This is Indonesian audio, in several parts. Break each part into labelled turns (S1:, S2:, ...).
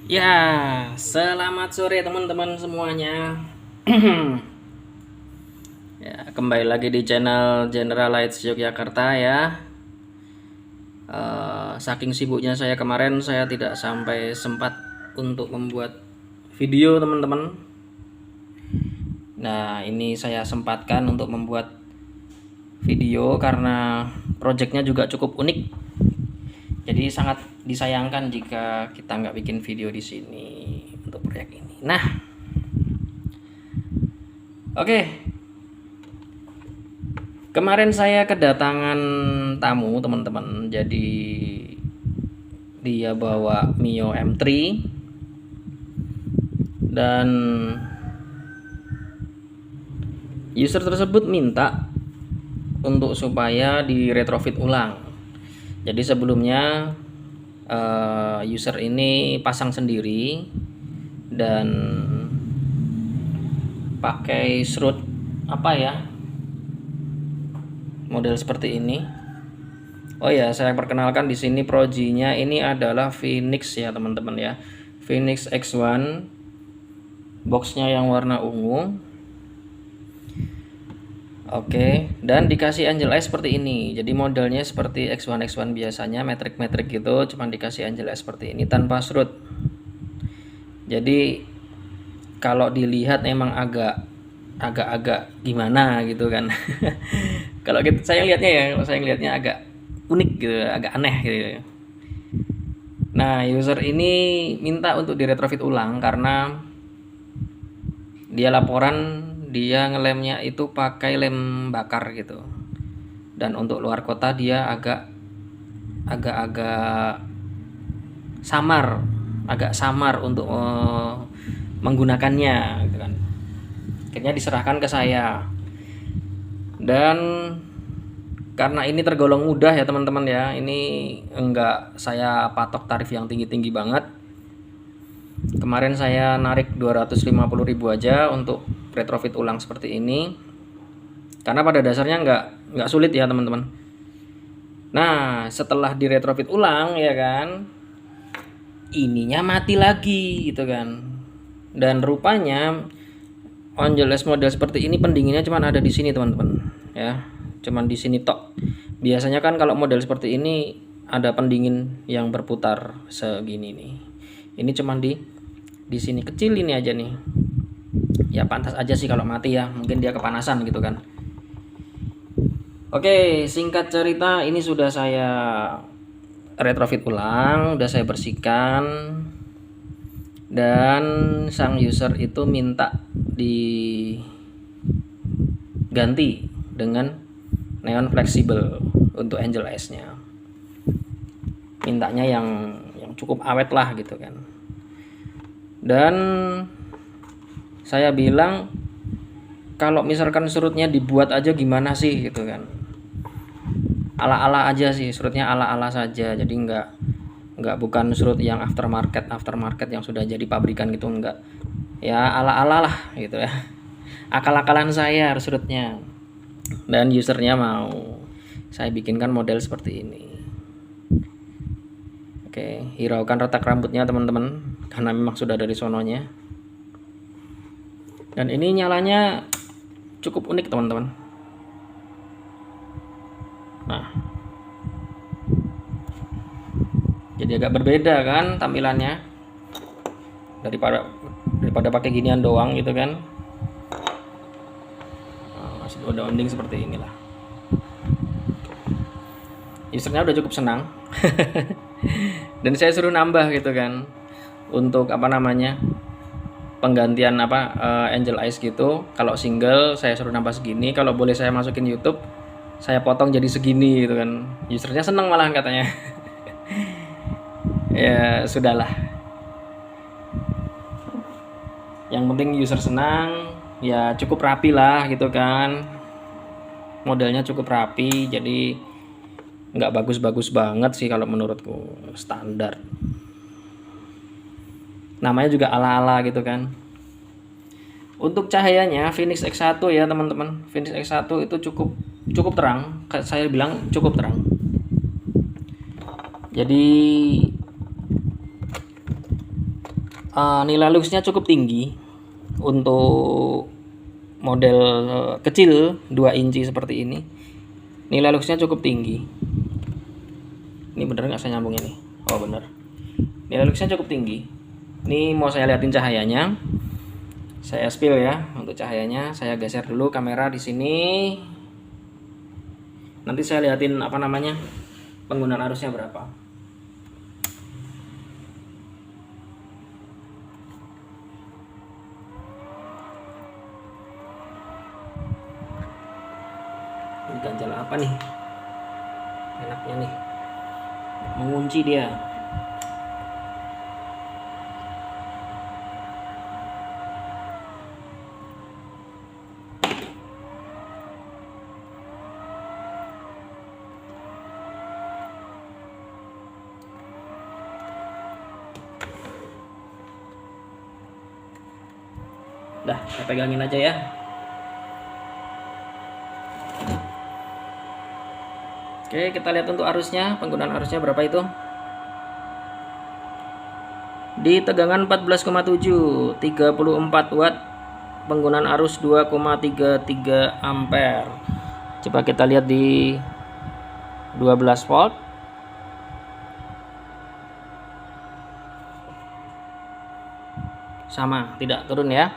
S1: Ya, selamat sore teman-teman semuanya. Ya, kembali lagi di channel General Lights Yogyakarta ya. Saking sibuknya saya kemarin, saya tidak sampai sempat untuk membuat video teman-teman. Nah, ini saya sempatkan untuk membuat video karena projectnya juga cukup unik. Jadi sangat disayangkan jika kita nggak bikin video di sini untuk proyek ini. Nah, oke. Kemarin saya kedatangan tamu teman-teman. Jadi dia bawa Mio M3 dan user tersebut minta untuk supaya di retrofit ulang. Jadi sebelumnya user ini pasang sendiri dan pakai serut apa ya, model seperti ini. Oh ya, saya perkenalkan di sini Proji-nya ini adalah Phoenix ya teman-teman ya. Phoenix X1, boxnya yang warna ungu. Oke, dan dikasih Angel Eyes seperti ini. Jadi modelnya seperti X1 biasanya, metrik-metrik gitu, cuman dikasih Angel Eyes seperti ini tanpa serut. Jadi kalau dilihat emang agak gimana gitu kan. Kalau saya lihatnya ya, kalau saya lihatnya agak unik gitu, agak aneh gitu. Nah, user ini minta untuk diretrofit ulang karena dia laporan dia ngelemnya itu pakai lem bakar gitu. Dan untuk luar kota dia agak samar untuk menggunakannya gitu kan. Akhirnya diserahkan ke saya. Dan karena ini tergolong mudah ya teman-teman ya, ini enggak saya patok tarif yang tinggi-tinggi banget. Kemarin saya narik 250.000 aja untuk retrofit ulang seperti ini. Karena pada dasarnya enggak sulit ya teman-teman. Nah, setelah di retrofit ulang ya kan, ininya mati lagi gitu kan. Dan rupanya Angeles model seperti ini pendinginnya cuma ada di sini teman-teman ya, cuman di sini tok. Biasanya kan kalau model seperti ini ada pendingin yang berputar segini nih. Ini cuman di sini kecil ini aja nih. Ya pantas aja sih kalau mati ya, mungkin dia kepanasan gitu kan. Oke, singkat cerita ini sudah saya retrofit ulang, udah saya bersihkan. Dan sang user itu minta diganti dengan neon fleksibel untuk Angel Eyes-nya. Mintanya yang cukup awet lah gitu kan. Dan saya bilang kalau misalkan surutnya dibuat aja gimana sih gitu kan. Ala-ala aja sih, surutnya ala-ala saja. Jadi enggak bukan surut yang aftermarket yang sudah jadi pabrikan gitu, enggak. Ya ala-ala lah gitu ya. Akal-akalan saya harus surutnya. Dan usernya mau saya bikinkan model seperti ini. Oke, hiraukan retak rambutnya teman-teman karena memang sudah dari sononya. Dan ini nyalanya cukup unik teman-teman. Nah, jadi agak berbeda kan tampilannya daripada pakai ginian doang gitu kan. Masih ada onding seperti inilah. Usernya udah cukup senang. Dan saya suruh nambah gitu kan untuk penggantian Angel Eyes gitu. Kalau single saya suruh nambah segini, kalau boleh saya masukin YouTube saya potong jadi segini gitu kan. Usernya seneng malah katanya. Ya sudahlah, yang penting user senang, ya cukup rapi lah gitu kan. Modelnya cukup rapi, jadi nggak bagus-bagus banget sih kalau menurutku, standar. Namanya juga ala-ala gitu kan. Untuk cahayanya Phoenix X1 ya teman-teman, Phoenix X1 itu cukup terang, saya bilang cukup terang. Jadi Nilai luxnya cukup tinggi untuk model kecil 2 inci seperti ini. Nilai luxnya cukup tinggi. Ini bener nggak saya nyambung ini? Oh bener. Nilai luxnya cukup tinggi. Ini mau saya liatin cahayanya. Saya spill ya untuk cahayanya. Saya geser dulu kamera di sini. Nanti saya liatin penggunaan arusnya berapa. Ini ganjal apa nih? Enaknya nih. Mengunci dia. Dah, saya pegangin aja ya. Oke, kita lihat untuk arusnya, penggunaan arusnya berapa itu? Di tegangan 14,7, 34 watt, penggunaan arus 2,33 ampere. Coba kita lihat di 12 volt. Sama, tidak turun ya.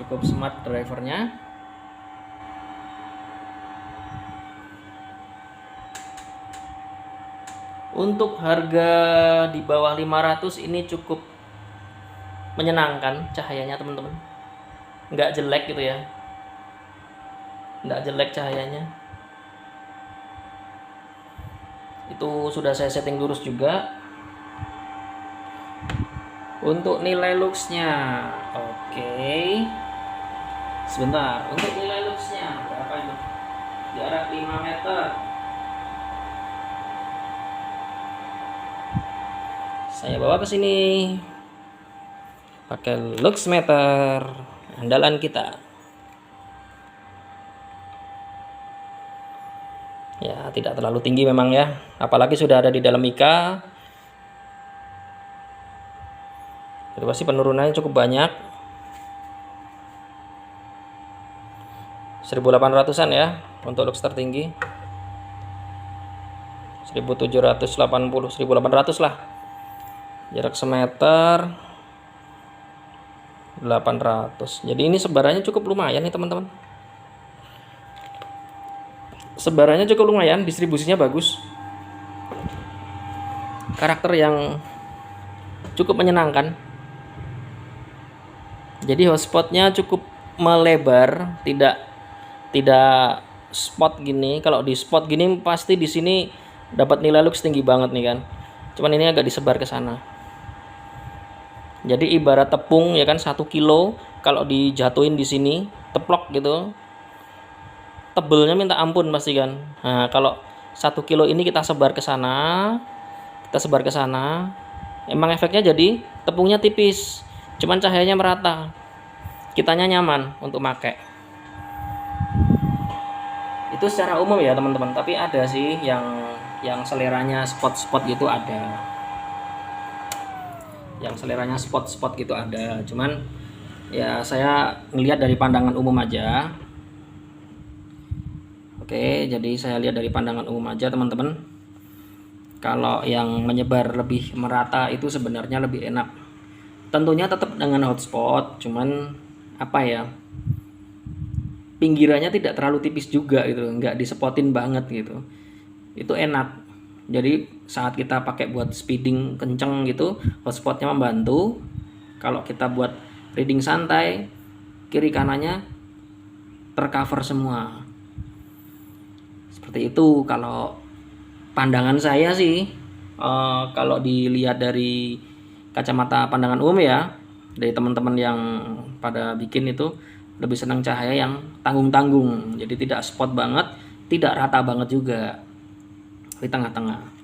S1: Cukup smart drivernya. Untuk harga di bawah 500 ini cukup menyenangkan cahayanya teman-teman. Nggak jelek gitu ya. Nggak jelek cahayanya. Itu sudah saya setting lurus juga. Untuk nilai luxnya, oke. Sebentar, untuk nilai luxnya berapa itu? Jarak 5 meter. Saya bawa ke sini. Pakai lux meter andalan kita. Ya, tidak terlalu tinggi memang ya. Apalagi sudah ada di dalam IKA. Itu pasti penurunannya cukup banyak. 1800-an ya untuk lux tertinggi. 1780, 1800 lah. Jarak semeter 800. Jadi ini sebarannya cukup lumayan nih teman-teman. Sebarannya cukup lumayan, distribusinya bagus. Karakter yang cukup menyenangkan. Jadi hotspotnya cukup melebar, tidak spot gini. Kalau di spot gini pasti di sini dapat nilai lux tinggi banget nih kan. Cuman ini agak disebar ke sana. Jadi ibarat tepung ya kan, 1 kilo kalau dijatuhin di sini teplok gitu, tebelnya minta ampun pasti kan. Nah, kalau 1 kilo ini kita sebar ke sana, emang efeknya jadi tepungnya tipis, cuman cahayanya merata, kitanya nyaman untuk pakai. Itu secara umum ya teman-teman, tapi ada sih yang seleranya spot-spot gitu ada. Yang seleranya spot-spot gitu ada. Cuman ya saya ngelihat dari pandangan umum aja. Oke, jadi saya lihat dari pandangan umum aja teman-teman. Kalau yang menyebar lebih merata itu sebenarnya lebih enak. Tentunya tetap dengan hotspot, cuman apa ya? Pinggirannya tidak terlalu tipis juga gitu, nggak disepotin banget gitu. Itu enak. Jadi saat kita pakai buat speeding kenceng gitu, hotspotnya membantu. Kalau kita buat reading santai, kiri kanannya tercover semua. Seperti itu kalau pandangan saya sih. Kalau dilihat dari kacamata pandangan umum ya, dari teman-teman yang pada bikin itu lebih senang cahaya yang tanggung-tanggung, jadi tidak spot banget, tidak rata banget juga, di tengah-tengah.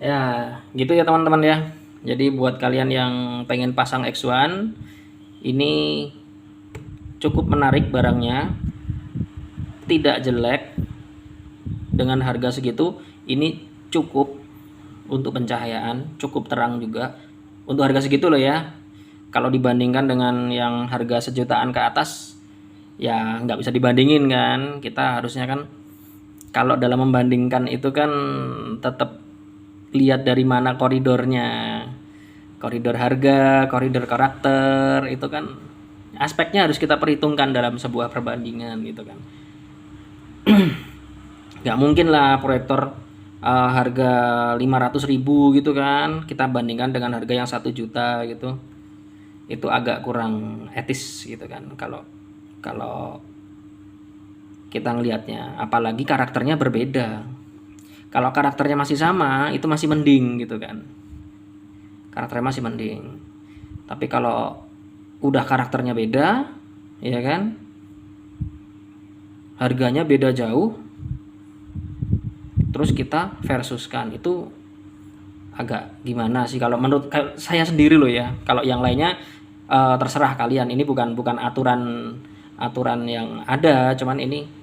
S1: Ya gitu ya teman-teman ya. Jadi buat kalian yang pengen pasang X1, ini cukup menarik barangnya, tidak jelek. Dengan harga segitu ini cukup untuk pencahayaan, cukup terang juga untuk harga segitu loh ya. Kalau dibandingkan dengan yang harga sejutaan ke atas ya nggak bisa dibandingin kan. Kita harusnya kan kalau dalam membandingkan itu kan tetap lihat dari mana koridornya, koridor harga, koridor karakter, itu kan aspeknya harus kita perhitungkan dalam sebuah perbandingan gitu kan. Nggak mungkin lah proyektor harga 500.000 gitu kan kita bandingkan dengan harga yang 1 juta gitu. Itu agak kurang etis gitu kan kalau kalau kita ngelihatnya, apalagi karakternya berbeda. Kalau karakternya masih sama itu masih mending gitu kan, karakternya masih mending. Tapi kalau udah karakternya beda ya kan, harganya beda jauh, terus kita versuskan, itu agak gimana sih kalau menurut saya sendiri loh ya. Kalau yang lainnya terserah kalian, ini bukan aturan yang ada, cuman ini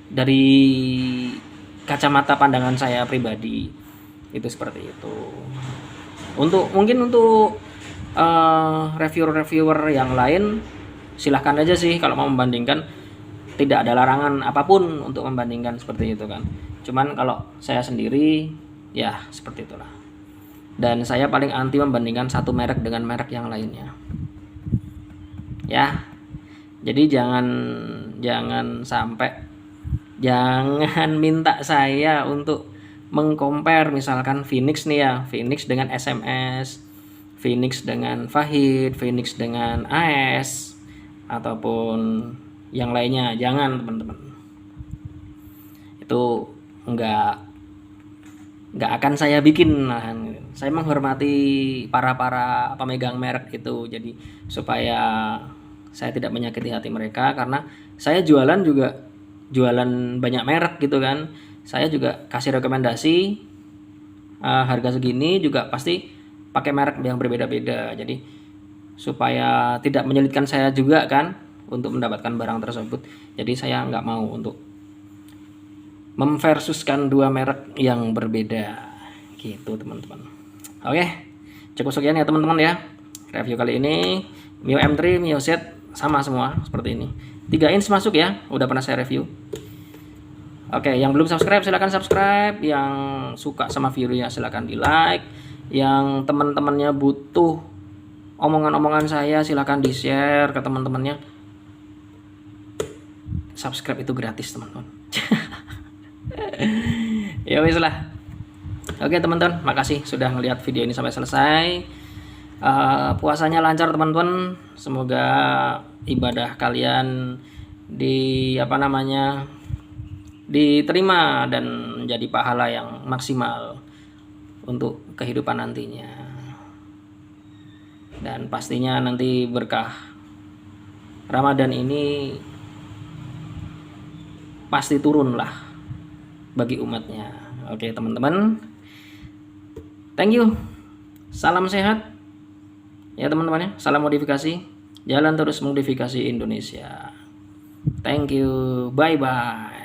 S1: dari kacamata pandangan saya pribadi itu seperti itu. Mungkin untuk reviewer yang lain silahkan aja sih kalau mau membandingkan, tidak ada larangan apapun untuk membandingkan seperti itu kan. Cuman kalau saya sendiri ya seperti itulah. Dan saya paling anti membandingkan satu merek dengan merek yang lainnya. Ya. Jadi jangan minta saya untuk mengcompare misalkan Phoenix nih ya, Phoenix dengan SMS, Phoenix dengan Fahid, Phoenix dengan AS ataupun yang lainnya. Jangan teman-teman. Itu enggak akan saya bikin. Saya menghormati para pemegang merek itu, jadi supaya saya tidak menyakiti hati mereka, karena saya jualan banyak merek gitu kan. Saya juga kasih rekomendasi harga segini juga pasti pakai merek yang berbeda-beda, jadi supaya tidak menyulitkan saya juga kan untuk mendapatkan barang tersebut. Jadi saya nggak mau untuk memversuskan dua merek yang berbeda gitu teman-teman. Oke, cukup sekian ya teman-teman ya review kali ini. Mio M3, Mio Z sama semua seperti ini. 3 inch masuk ya, udah pernah saya review. Oke, yang belum subscribe silahkan subscribe, yang suka sama videonya silahkan di like, yang teman-temannya butuh omongan-omongan saya silahkan di share ke teman-temannya. Subscribe itu gratis teman-teman. Ya wis lah. Oke teman-teman, makasih sudah ngelihat video ini sampai selesai. Puasanya lancar teman-teman. Semoga ibadah kalian diterima dan menjadi pahala yang maksimal untuk kehidupan nantinya. Dan pastinya nanti berkah Ramadan ini pasti turun lah bagi umatnya. Oke teman-teman, thank you, salam sehat ya teman-teman ya, salam modifikasi, jalan terus modifikasi Indonesia. Thank you, bye bye.